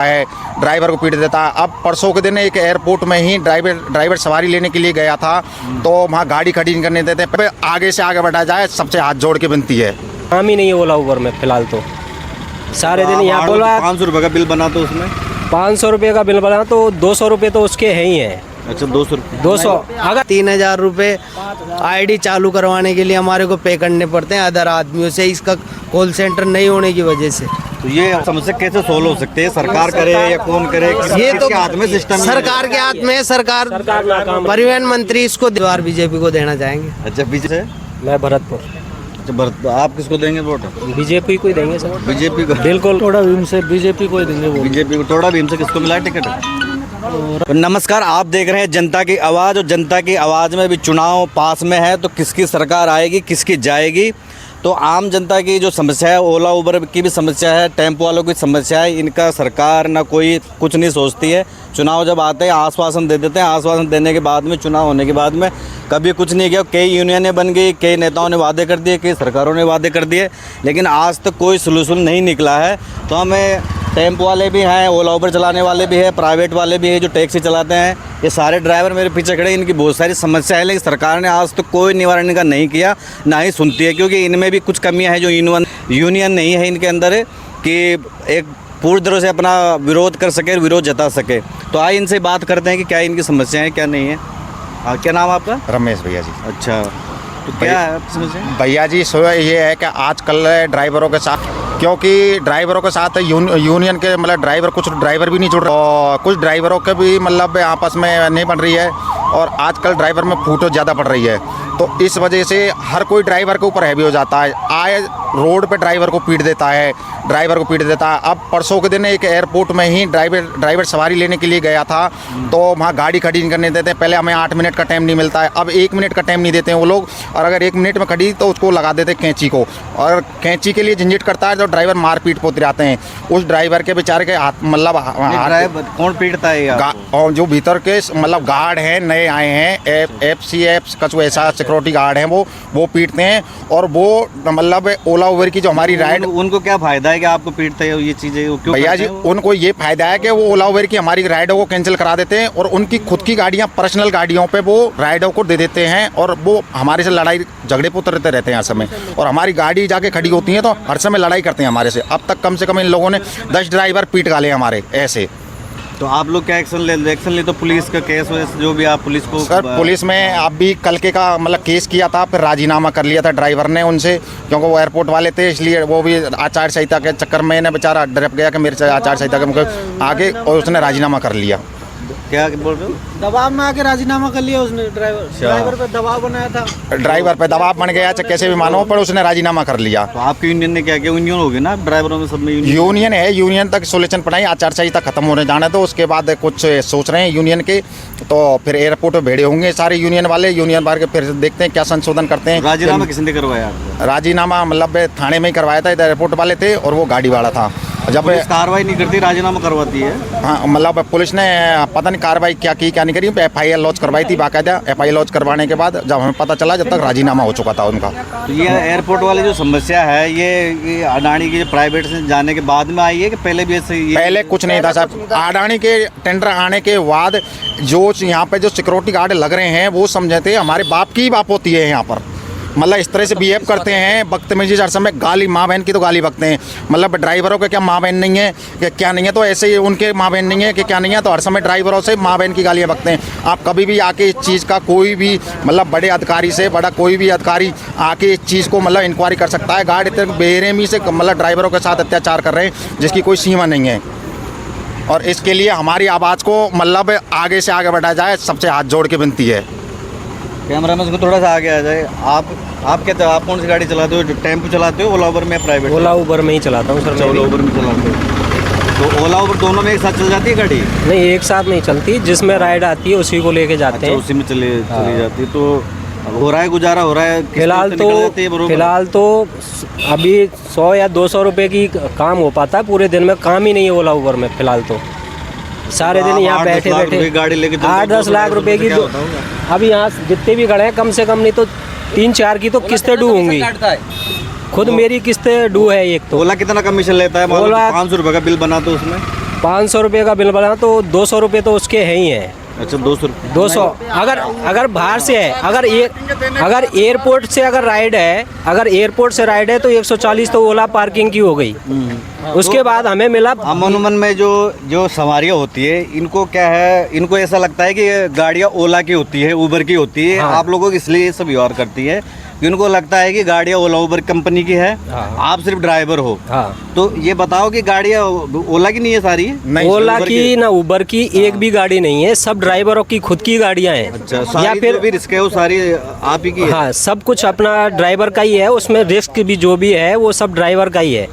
है, ड्राइवर को पीट देता है। अब परसों के दिन एक एयरपोर्ट में ही ड्राइवर सवारी लेने के लिए गया था, तो वहाँ गाड़ी खड़ी नहीं करने देते। आगे से आगे बढ़ा जाए, सबसे हाथ जोड़ के विनती है। काम ही नहीं है ओला उबर में फिलहाल तो सारे दिन यहाँ बोला 500 रुपये का बिल बना तो उसमें 500 रुपये का बिल बना तो 200 रुपये तो उसके है ही है। अच्छा 200 रुपये 200 अगर 3000 रुपये आईडी चालू करवाने के लिए हमारे को पे करने पड़ते हैं अदर आदमियों से, इसका कॉल सेंटर नहीं होने की वजह से। तो ये समस्या कैसे सोल्व हो सकती है? सरकार करे या कौन करे? ये तो हाथ में सिस्टम सरकार के हाथ में है। सरकार परिवहन मंत्री इसको द्वार बीजेपी को देना चाहेंगे। अच्छा बीजेपी मैं भरतपुर अच्छा आप किसको देंगे वोट? बीजेपी को ही देंगे सर। बीजेपी को बिल्कुल थोड़ा भीम से बीजेपी को ही देंगे वो। बीजेपी को थोड़ा भीम से किसको मिला टिकट? तो नमस्कार, आप देख रहे हैं जनता की आवाज़ और जनता की आवाज़ में भी चुनाव पास में है, तो किसकी सरकार आएगी, किसकी जाएगी। तो आम जनता की जो समस्या है, ओला उबर की भी समस्या है, टेम्पो वालों की समस्या है, इनका सरकार ना कोई कुछ नहीं सोचती है। चुनाव जब आते हैं आश्वासन दे देते हैं, आश्वासन देने के बाद में चुनाव होने के बाद में कभी कुछ नहीं किया। कई यूनियनें बन गई, कई नेताओं ने वादे कर दिए, कई सरकारों ने वादे कर दिए, लेकिन आज तक कोई सोल्यूशन नहीं निकला है। तो हमें टेम्पो वाले भी हैं, ओला उबर चलाने वाले भी हैं, प्राइवेट वाले भी हैं जो टैक्सी चलाते हैं, ये सारे ड्राइवर मेरे पीछे खड़े, इनकी बहुत सारी समस्या है, लेकिन सरकार ने आज तक कोई निवारण इनका नहीं किया, ना ही सुनती है। क्योंकि इनमें भी कुछ कमियां हैं जो यूनियन नहीं है इनके अंदर है कि एक पूरी तरह से अपना विरोध कर सके, विरोध जता सके। तो आइए इनसे बात करते हैं कि क्या इनकी समस्या है क्या नहीं है। क्या नाम आपका? रमेश भैया जी। अच्छा, तो क्या है समस्या? भैया जी ये है कि आजकल ड्राइवरों के साथ, क्योंकि ड्राइवरों के साथ यूनियन के मतलब ड्राइवर, कुछ ड्राइवर भी नहीं जुड़ रहे और कुछ ड्राइवरों के भी मतलब आपस में नहीं बन रही है, और आजकल ड्राइवर में फूट ज़्यादा पड़ रही है। तो इस वजह से हर कोई ड्राइवर के ऊपर हैवी हो जाता है, आए रोड पे ड्राइवर को पीट देता है, अब परसों के दिन एक एयरपोर्ट में ही ड्राइवर सवारी लेने के लिए गया था, तो वहाँ गाड़ी खड़ी नहीं करने देते। पहले हमें 8 मिनट का टाइम नहीं मिलता है, अब 1 मिनट का टाइम नहीं देते हैं वो लोग, और अगर 1 मिनट में खड़ी तो उसको लगा देते कैंची को, और कैंची के लिए झंझट करता है, तो ड्राइवर मारपीट पोते जाते हैं। उस ड्राइवर के बेचारे के हाथ मतलब कौन पीटता है? और जो भीतर के मतलब गार्ड हैं, नए आए हैं, FCF कुछ ऐसा सिक्योरिटी गार्ड हैं, वो पीटते हैं। और वो मतलब ओला उबर की जो हमारी राइड, उनको क्या फायदा है कि आपको पीटते हैं ये चीज़ें? भैया जी उनको ये फायदा है कि वो ओला उबर की हमारी राइडों को कैंसिल करा देते हैं, और उनकी खुद की गाड़ियां, पर्सनल गाड़ियों पे वो राइडों को दे देते हैं, और वो हमारे से लड़ाई झगड़े पुतरते रहते हैं हर समय, और हमारी गाड़ी जाके खड़ी होती है तो हर समय लड़ाई करते हैं हमारे से। अब तक कम से कम इन लोगों ने 10 ड्राइवर पीट गाले हमारे ऐसे। तो आप लोग क्या एक्शन ले तो पुलिस का केस जो भी आप पुलिस को? सर पुलिस में आप भी कल के का मतलब केस किया था, फिर राजीनामा कर लिया था ड्राइवर ने उनसे, क्योंकि वो एयरपोर्ट वाले थे, इसलिए वो भी आचार संहिता के चक्कर में ना बेचारा डर गया कि मेरे से आचार संहिता के आगे, और उसने राजीनामा कर लिया। क्या बोल रहे हो? दबाव में आके राजीनामा कर लिया उसने। ड्राइवर पे दबाव बनाया था, ड्राइवर पे दबाव बन गया, चाहे कैसे भी मानो, पर उसने राजीनामा कर लिया। तो आपकी यूनियन ने क्या किया? यूनियन होगी ना ड्राइवरों में, सब में यूनियन है, यूनियन तक सोल्यूशन पड़ाई, आचार संहिता खत्म होने जाना, तो उसके बाद कुछ सोच रहे हैं यूनियन के, तो फिर एयरपोर्ट पे भेड़े होंगे सारे यूनियन वाले, यूनियन बार के फिर देखते हैं क्या संशोधन करते हैं। राजीनामा किसने करवाया आपको? राजीनामा मतलब थाने में ही करवाया था, इधर एयरपोर्ट वाले थे, और वो गाड़ी वाला था। जब कार्रवाई नहीं करती, राजीनामा करवाती है। हाँ मतलब पुलिस ने पता नहीं कार्रवाई क्या की क्या नहीं करी, FIR लॉन्च करवाई थी बाकायदा। FIR लॉन्च करवाने के बाद जब हमें पता चला, जब तक राजीनामा हो चुका था उनका। तो ये एयरपोर्ट वाली जो समस्या है, ये अडानी की प्राइवेट से जाने के बाद में आई है कि पहले भी ऐसे? पहले कुछ नहीं था सर, अडानी के टेंडर आने के बाद जो यहाँ पे जो सिक्योरिटी गार्ड लग रहे हैं, वो समझे थे हमारे बाप की ही बाप होती है यहाँ पर, मतलब इस तरह से बिहेव करते हैं, बदतमीजी हर समय, गाली माँ बहन की तो गाली बकते हैं। मतलब ड्राइवरों के क्या माँ बहन नहीं है कि क्या नहीं है, तो ऐसे ही उनके माँ बहन नहीं है कि क्या नहीं है, तो हर समय ड्राइवरों से माँ बहन की गालियाँ बकते हैं। आप कभी भी आके इस चीज़ का कोई भी मतलब बड़े अधिकारी से बड़ा कोई भी अधिकारी आके इस चीज़ को मतलब इंक्वायरी कर सकता है। गार्ड इतने बेरहमी से मतलब ड्राइवरों के साथ अत्याचार कर रहे हैं जिसकी कोई सीमा नहीं है, और इसके लिए हमारी आवाज़ को मतलब आगे से आगे बढ़ाया जाए, सबसे हाथ जोड़ के विनती है। कैमरा में उसको थोड़ा सा आगे आ जाए। आप कहते हो, आप कौन सी गाड़ी चलाते हो? टेम्पो चलाते हो, ओला उबर में, प्राइवेट? ओला उबर में ही चलाता हूँ सर। ओला उबर में चलाते हो, तो ओला उबर दोनों में एक साथ चल जाती है गाड़ी? नहीं, एक साथ नहीं चलती, जिसमें राइड आती है उसी को लेके जाते हैं। उसी में चली जाती है। तो हो रहा है गुजारा, हो रहा है फिलहाल तो अभी 100 या 200 रुपये की काम हो पाता है, पूरे दिन में काम ही नहीं है ओला उबर में फिलहाल तो। सारे दिन यहाँ बैठे गाड़ी लेके 8-10 लाख रुपए की, तो अभी यहाँ जितने भी खड़े हैं कम से कम नहीं तो 3-4 की तो किस्तें डू होंगी। खुद मेरी किस्तें डू है एक तो। ओला कितना कमीशन लेता है? 500 रुपये का बिल बना तो उसमें 500 रुपये का बिल बना तो 200 रुपये तो उसके है ही हैं। अच्छा 200 रुपये 200 अगर बाहर से है, अगर एयरपोर्ट से अगर राइड है तो 140 तो ओला पार्किंग की हो गई। उसके बाद हमें मिला अमूमन में जो सवारियाँ होती है इनको क्या है, इनको ऐसा लगता है कि ये गाड़ियाँ ओला की होती है, उबर की होती है। हाँ। आप लोगों को इसलिए ये सब व्यवहार करती है कि उनको लगता है कि गाड़ियाँ ओला उबर कंपनी की है। हाँ। आप सिर्फ ड्राइवर हो। हाँ। तो ये बताओ कि गाड़ियाँ ओला की नहीं है सारी? नहीं, ओला की ना उबर की एक भी गाड़ी नहीं है, सब ड्राइवरों की खुद की गाड़ियां हैं। अच्छा, सारी जो भी रिस्क है वो सारी आप ही की है? हाँ, सब कुछ अपना ड्राइवर का ही है, उसमें रिस्क भी जो भी है वो सब ड्राइवर का ही है।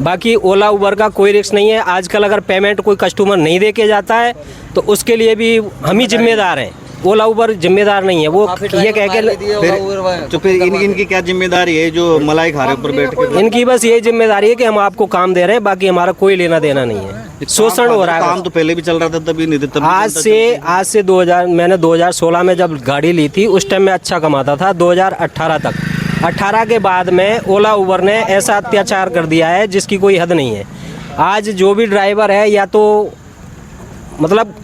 बाकी ओला उबर का कोई रिस्क नहीं है। आजकल अगर पेमेंट कोई कस्टमर नहीं दे के जाता है तो उसके लिए भी हम ही जिम्मेदार हैं, ओला उबर जिम्मेदार नहीं है। वो ये कह के तो फिर इनकी क्या जिम्मेदारी है जो मलाई खा रहे ऊपर बैठ के? इनकी बस ये जिम्मेदारी है कि हम आपको काम दे रहे हैं, बाकी हमारा कोई लेना देना नहीं है। शोषण हो रहा है। काम तो पहले भी चल रहा था, तभी नहीं था। आज से 2000 मैंने 2016 में जब गाड़ी ली थी उस टाइम में अच्छा कमाता था, 2018 तक। 18 के बाद में ओला उबर ने ऐसा अत्याचार कर दिया है जिसकी कोई हद नहीं है। आज जो भी ड्राइवर है या तो मतलब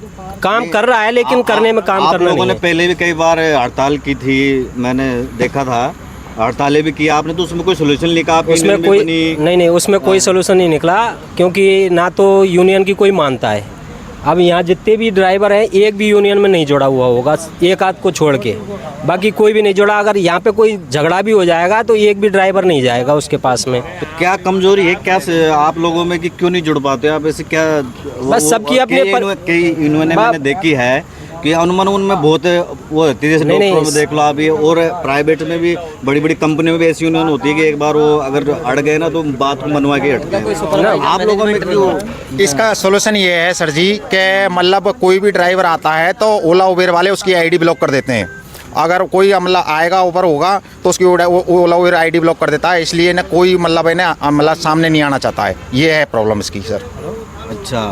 काम कर रहा है लेकिन करने में काम करना नहीं है। आप लोगों ने पहले भी कई बार हड़ताल की थी, मैंने देखा था, हड़तालें भी की आपने, तो उसमें कोई सोल्यूशन निकाला? उसमें कोई नहीं, उसमें कोई सोल्यूशन नहीं निकला, क्योंकि ना तो यूनियन की कोई मानता है। अब यहाँ जितने भी ड्राइवर हैं एक भी यूनियन में नहीं जुड़ा हुआ होगा, एक आध को छोड़ के, बाकी कोई भी नहीं जुड़ा। अगर यहाँ पे कोई झगड़ा भी हो जाएगा तो एक भी ड्राइवर नहीं जाएगा उसके पास में। तो क्या कमजोरी है क्या आप लोगों में कि क्यों नहीं जुड़ पाते आप? ऐसे क्या बस सबकी अपनी कई यूनियन मैंने देखी है कि अनुमान उनमें बहुत वो होती है, जैसे डॉक्टरों में देख लो आप, ये और प्राइवेट में भी बड़ी बड़ी कंपनियों में भी ऐसी यूनियन होती है कि एक बार वो अगर अड़ गए ना तो बात को मनवा के हटते हैं। आप लोगों में क्यों? इसका सोल्यूशन ये है सर जी कि मतलब कोई भी ड्राइवर आता है तो ओला उबेर वाले उसकी आईडी ब्लॉक कर देते हैं। अगर कोई अमला आएगा ऊपर होगा तो उसकी ओला उबेर आईडी ब्लॉक कर देता है, इसलिए ना कोई मतलब है ना अमला सामने नहीं आना चाहता है। ये है प्रॉब्लम इसकी सर। अच्छा,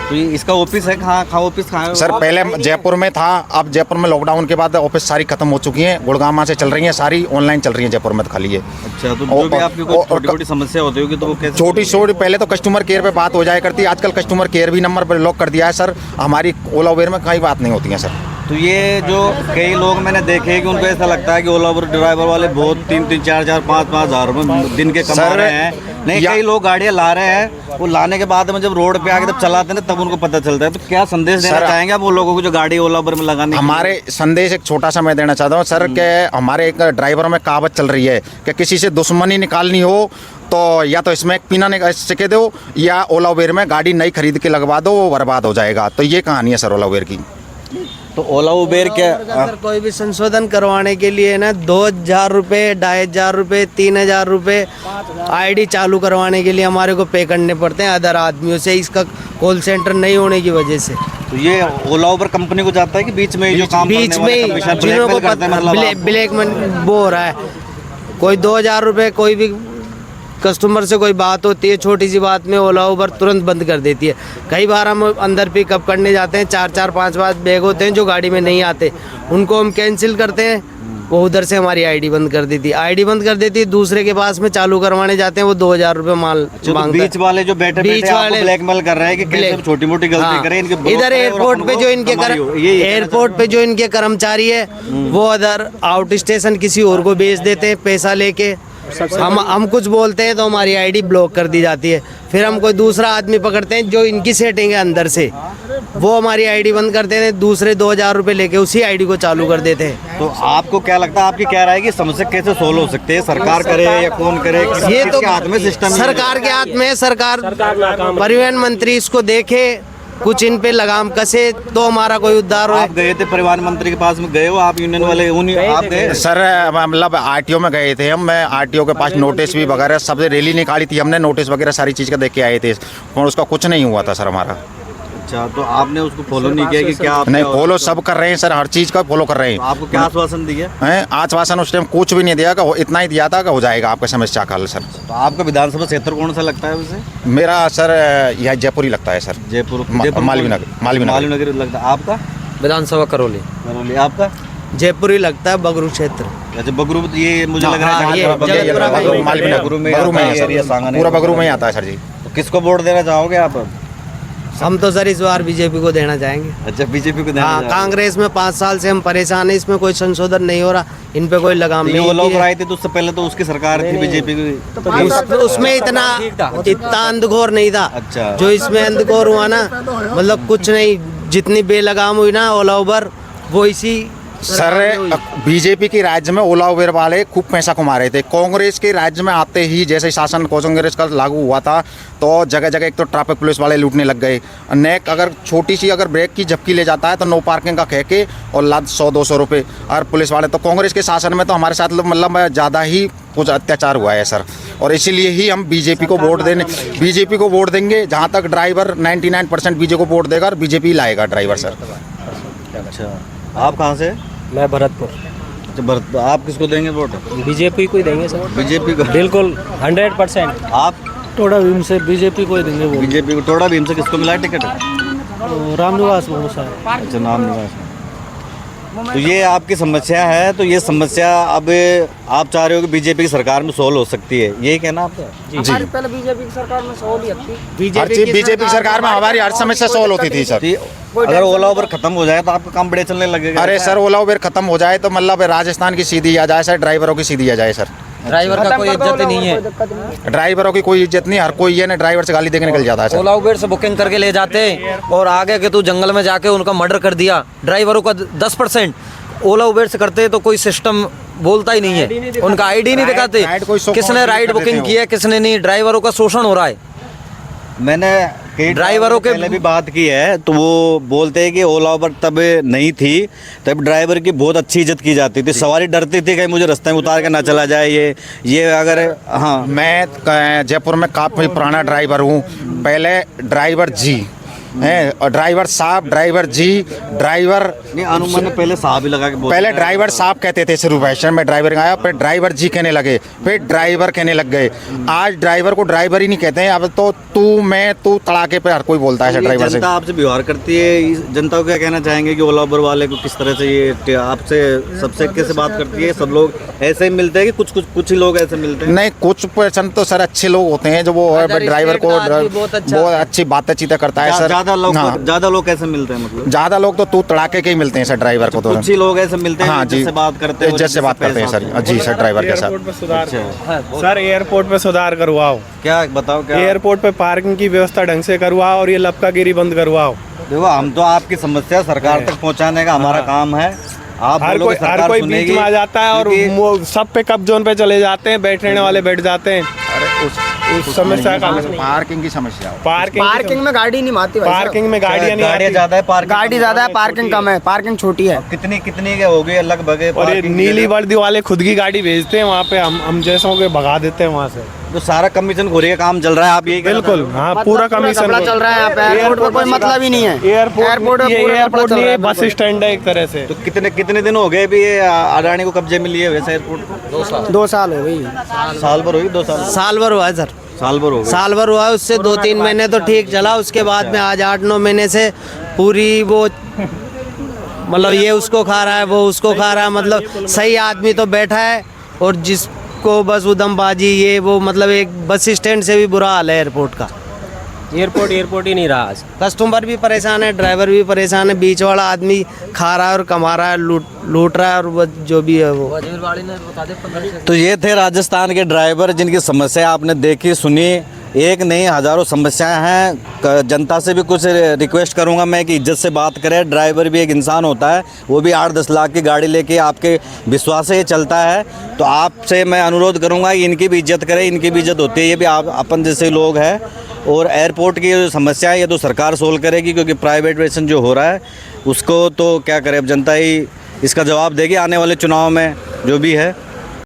तो ये इसका ऑफिस है कहाँ ऑफिस कहाँ है? सर पहले जयपुर में था, अब जयपुर में लॉकडाउन के बाद ऑफिस सारी खत्म हो चुकी हैं, गुड़गांव से चल रही हैं, सारी ऑनलाइन चल रही हैं, जयपुर में खाली है। अच्छा, तो जो भी आपकी कोई छोटी-छोटी समस्या होती होगी तो वो कैसे? छोटी पहले तो कस्टमर केयर पे बात हो जाया करती, आजकल कस्टमर केयर भी नंबर पर ब्लॉक कर दिया है सर। हमारी ओला उबेर में कहीं बात नहीं होती है सर। तो ये जो कई लोग मैंने देखे हैं कि उनको ऐसा लगता है कि ओला उबर ड्राइवर वाले बहुत 3-3, 4-4, 5-5 हज़ार रुपये दिन के कमा रहे हैं। नहीं, कई लोग गाड़ियाँ ला रहे हैं, वो लाने के बाद में जब रोड पे आके जब चलाते हैं तब उनको पता चलता है। तो क्या संदेश देना चाहेंगे आप वो लोगों को जो गाड़ी ओला उबर में लगाने? हमारे संदेश एक छोटा सा मैं देना चाहता हूँ सर कि हमारे एक ड्राइवरों में कहावत चल रही है कि किसी से दुश्मनी निकालनी हो तो या तो इसमें एक पीना सिके दो या ओला उबेर में गाड़ी नई खरीद के लगवा दो, वो बर्बाद हो जाएगा। तो ये कहानी है सर ओला उबेर की। तो ओला उबेर क्या अगर कोई भी संशोधन करवाने के लिए ना 2000 रुपये, 2500 रुपये, 3000 रुपये आईडी चालू करवाने के लिए हमारे को पे करने पड़ते हैं अदर आदमियों से, इसका कॉल सेंटर नहीं होने की वजह से। तो ये ओला उबर कंपनी को जाता है कि बीच में जो काम बीच में जिन्हों को ब्लैक मनी वो हो रहा है। कोई 2000 रुपये कोई भी कस्टमर से कोई बात होती है, छोटी सी बात में ओला उबर तुरंत बंद कर देती है। कई बार हम अंदर पिकअप करने जाते हैं, 4-4, 5-5 बैग होते हैं जो गाड़ी में नहीं आते, उनको हम कैंसिल करते हैं, वो उधर से हमारी आईडी बंद कर देती है। आईडी बंद कर देती है, दूसरे के पास में चालू करवाने जाते हैं, वो 2000 रुपये माल मांगते हैं। बीच वाले जो बैठे आपको ब्लैकमेल कर रहे हैं कि कैसे छोटी मोटी गलती करें इनके। इधर एयरपोर्ट पे जो इनके कर्मचारी है वो अदर आउट स्टेशन किसी और को भेज देते हैं पैसा लेके। हम कुछ बोलते हैं तो हमारी आईडी ब्लॉक कर दी जाती है। फिर हम कोई दूसरा आदमी पकड़ते हैं जो इनकी सेटिंग है अंदर से, वो हमारी आईडी बंद कर देते हैं, दूसरे 2000 रुपये लेके उसी आईडी को चालू कर देते हैं। तो आपको क्या लगता है, आपकी क्या राय है कि समस्या कैसे सोल्व हो सकते हैं? सरकार करे या कौन करे? ये तो हाथ में सिस्टम, सरकार के हाथ में। सरकार परिवहन मंत्री इसको देखे, कुछ इन पे लगाम कसे तो हमारा कोई उद्धार हो। आप गए थे परिवहन मंत्री के पास में, गए हो आप यूनियन वाले? आप गए सर? मतलब आरटीओ में गए थे हम, मैं आरटीओ के पास नोटिस भी वगैरह सबसे रैली निकाली थी हमने, नोटिस वगैरह सारी चीज़ का देख के आए थे, और उसका कुछ नहीं हुआ था सर हमारा। अच्छा, तो आपने उसको फॉलो नहीं किया कि क्या? नहीं, फॉलो सब कर रहे हैं सर, हर चीज़ का फॉलो कर रहे हैं। तो आपको क्या आश्वासन दिया है? आश्वासन उस टाइम कुछ भी नहीं दिया, इतना ही दिया था कि हो जाएगा आपका समस्या का हल सर। तो आपका विधानसभा क्षेत्र कौन सा लगता है वैसे? मेरा सर यह जयपुर ही लगता है सर। जयपुर मालवीय नगर लगता है। आपका विधानसभा करौली। आपका जयपुर ही लगता है, बगरू क्षेत्र। अच्छा, बगरू, ये मुझे लग रहा है पूरा बगरू में ही आता है सर जी। तो किसको वोट देना चाहोगे आप? हम तो सर इस बार बीजेपी को देना चाहेंगे। अच्छा, बीजेपी को देना हाँ, चाह रहे हैं। कांग्रेस में 5 साल से हम परेशान हैं, इसमें कोई संशोधन नहीं हो रहा, इन पे कोई लगाम ये नहीं ओला की उबर है। आई थी तो उससे पहले तो उसकी सरकार थी बीजेपी की। उसमें इतना अंधघोर नहीं था। अच्छा। जो इसमें अंधघोर हुआ ना, मतलब कुछ नहीं, जितनी बेलगाम हुई ना ओला उबर, वो इसी सर बीजेपी की राज्य में ओला उबेर वाले खूब पैसा कमा रहे थे। कांग्रेस के राज्य में आते ही जैसे शासन कांग्रेस का लागू हुआ था तो जगह जगह एक तो ट्रैफिक पुलिस वाले लूटने लग गए। नेक अगर छोटी सी अगर ब्रेक की झपकी ले जाता है तो नो पार्किंग का कह के और लाद 100-200 रुपये। और पुलिस वाले तो कांग्रेस के शासन में तो हमारे साथ मतलब ज़्यादा ही कुछ अत्याचार हुआ है सर। और इसीलिए ही हम बीजेपी को वोट देंगे। जहाँ तक ड्राइवर 99% बीजेपी को वोट देगा और बीजेपी लाएगा ड्राइवर सर। अच्छा, आप कहाँ से? मैं भरतपुर। अच्छा, आप किसको देंगे वोट? बीजेपी को ही देंगे सर, बीजेपी को। बिल्कुल 100%। आप? टोडा भीम से बीजेपी को ही देंगे वो। बीजेपी को। टोडा भीम से किसको मिला टिकट? रामनिवास बहुत सारा। अच्छा, नाम निवास। तो ये आपकी समस्या है, तो ये समस्या अब आप चाह रहे हो कि बीजेपी की सरकार में सोल्व हो सकती है, यही कहना आपका? जी, पहले बीजेपी की सरकार में सहूलियत थी। बीजेपी की सरकार में हमारी हर समस्या सॉल्व होती थी सर। अगर ओला उबर खत्म हो जाए तो आपका काम बढ़िया चलने लगेगा। अरे सर ओला उबेर खत्म हो जाए तो मतलब राजस्थान की सीधी आ जाए सर, ड्राइवरों की सीधी आ जाए सर। ड्राइवर का कोई इज्जत ही नहीं है। ड्राइवरों की कोई इज्जत नहीं, हर कोई ये ना ड्राइवर से गाली देके निकल जाता है सर। ओला उबेर से बुकिंग करके ले जाते हैं और आगे के तू जंगल में जाके उनका मर्डर कर दिया। ड्राइवरों का 10%, ओला उबेर से करते तो कोई सिस्टम बोलता ही नहीं है, उनका आईडी नहीं दिखाते, किसने राइड बुकिंग की है किसने नहीं। ड्राइवरों का शोषण हो रहा है। मैंने कई ड्राइवरों के पहले भी बात की है तो वो बोलते हैं कि ओला उबर तब नहीं थी तब ड्राइवर की बहुत अच्छी इज्जत की जाती थी। सवारी डरती थी कहीं मुझे रास्ते में उतार के ना चला जाए ये अगर। हाँ, मैं जयपुर में काफ़ी पुराना ड्राइवर हूँ। पहले ड्राइवर जी हैं और ड्राइवर साहब, ड्राइवर जी, ड्राइवर नहीं, अनुमान ने पहले साहब ही लगा के बोलते पहले हैं। ड्राइवर साहब कहते थे शुरू भाषण में, ड्राइवर आया फिर ड्राइवर जी कहने लगे, फिर ड्राइवर कहने लग गए। आज ड्राइवर को ड्राइवर ही नहीं कहते हैं, अब तो तू तड़ाके पे हर कोई बोलता है ये ड्राइवर से। जनता आपसे व्यवहार करती है, इस जनता को क्या कहना चाहेंगे कि ओला उबर वाले को किस तरह से ये आपसे सबसे कैसे बात करती है? सब लोग ऐसे ही मिलते हैं कि कुछ ही लोग ऐसे मिलते हैं? नहीं, कुछ परसेंट तो सर अच्छे लोग होते हैं जो वो ड्राइवर को बहुत अच्छी बातचीत करता है सर। ज्यादा लोग कैसे मिलते हैं? मतलब ज्यादा लोग तो तू तड़ाके के ही मिलते हैं सर ड्राइवर को। तो कुछ ही लोग ऐसे मिलते हैं हाँ जी, जिससे बात करते हैं, इज्जत से बात करते हैं सर। जी सर, ड्राइवर के साथ। सर एयरपोर्ट पे सुधार करवाओ। क्या बताओ? क्या एयरपोर्ट पे पार्किंग की व्यवस्था ढंग से करवाओ और ये लपकागिरी बंद करवाओ। देखो, हम तो आपकी समस्या सरकार तक पहुंचाने का हमारा काम है। आप हर बोलोगे कोई सरकार बीच सुनेगी में आ जाता है और वो सब पे कब्जों पे चले जाते हैं, बैठने वाले बैठ जाते हैं। उस समस्या का पार्किंग की समस्या हो। पार्किंग में गाड़ी नहीं आती भाई साहब। पार्किंग में गाड़ियाँ नहीं गाड़ियाँ आती। ज्यादा है, पार्किंग गाड़ी ज्यादा है, पार्किंग कम है, पार्किंग छोटी है। कितनी के हो गई लगभग? और ये नीली वर्दी वाले खुद की गाड़ी भेजते हैं वहाँ पे, हम जैसों के भगा देते हैं वहाँ से। तो सारा कमीशन खोरी का काम चल रहा है, आप यही बिल्कुल, हाँ, पूरा कमीशन चल रहा है यहाँ पे। एयरपोर्ट का कोई मतलब ही नहीं है। एयरपोर्ट में ये पूरा एयरपोर्ट चल नहीं रहा है, है, बस स्टैंड है एक तरह से। तो कितने दिन हो गए भी ये अडानी को कब्जे में लिए वैसे एयरपोर्ट? 2 साल हो गई। साल भर होगी? 2 साल? साल भर हुआ है सर। साल भर हो गए। साल भर हुआ है, उससे 2-3 महीने तो ठीक चला, उसके बाद में आज 8-9 महीने से पूरी वो मतलब ये उसको खा रहा है, वो उसको खा रहा है। मतलब सही आदमी तो बैठा है और जिसको बस उदमबाजी ये वो, मतलब एक बस स्टैंड से भी बुरा हाल है एयरपोर्ट का। एयरपोर्ट ही नहीं रहा आज। कस्टमर भी परेशान है, ड्राइवर भी परेशान है, बीच वाला आदमी खा रहा है और कमा रहा है, लूट रहा है और वो जो भी है वो। तो ये थे राजस्थान के ड्राइवर जिनकी समस्या आपने देखी सुनी। एक नहीं हज़ारों समस्याएं हैं। जनता से भी कुछ रिक्वेस्ट करूंगा मैं कि इज्जत से बात करें। ड्राइवर भी एक इंसान होता है, वो भी 8-10 लाख की गाड़ी लेके आपके विश्वास से ये चलता है। तो आपसे मैं अनुरोध करूंगा कि इनकी भी इज्जत करें, इनकी भी इज्जत होती है, ये भी आप अपन जैसे लोग हैं। और एयरपोर्ट की जो समस्या है ये तो सरकार सोल्व करेगी, क्योंकि प्राइवेटाइजेशन जो हो रहा है उसको तो क्या करें, अब जनता ही इसका जवाब देगी आने वाले चुनाव में जो भी है।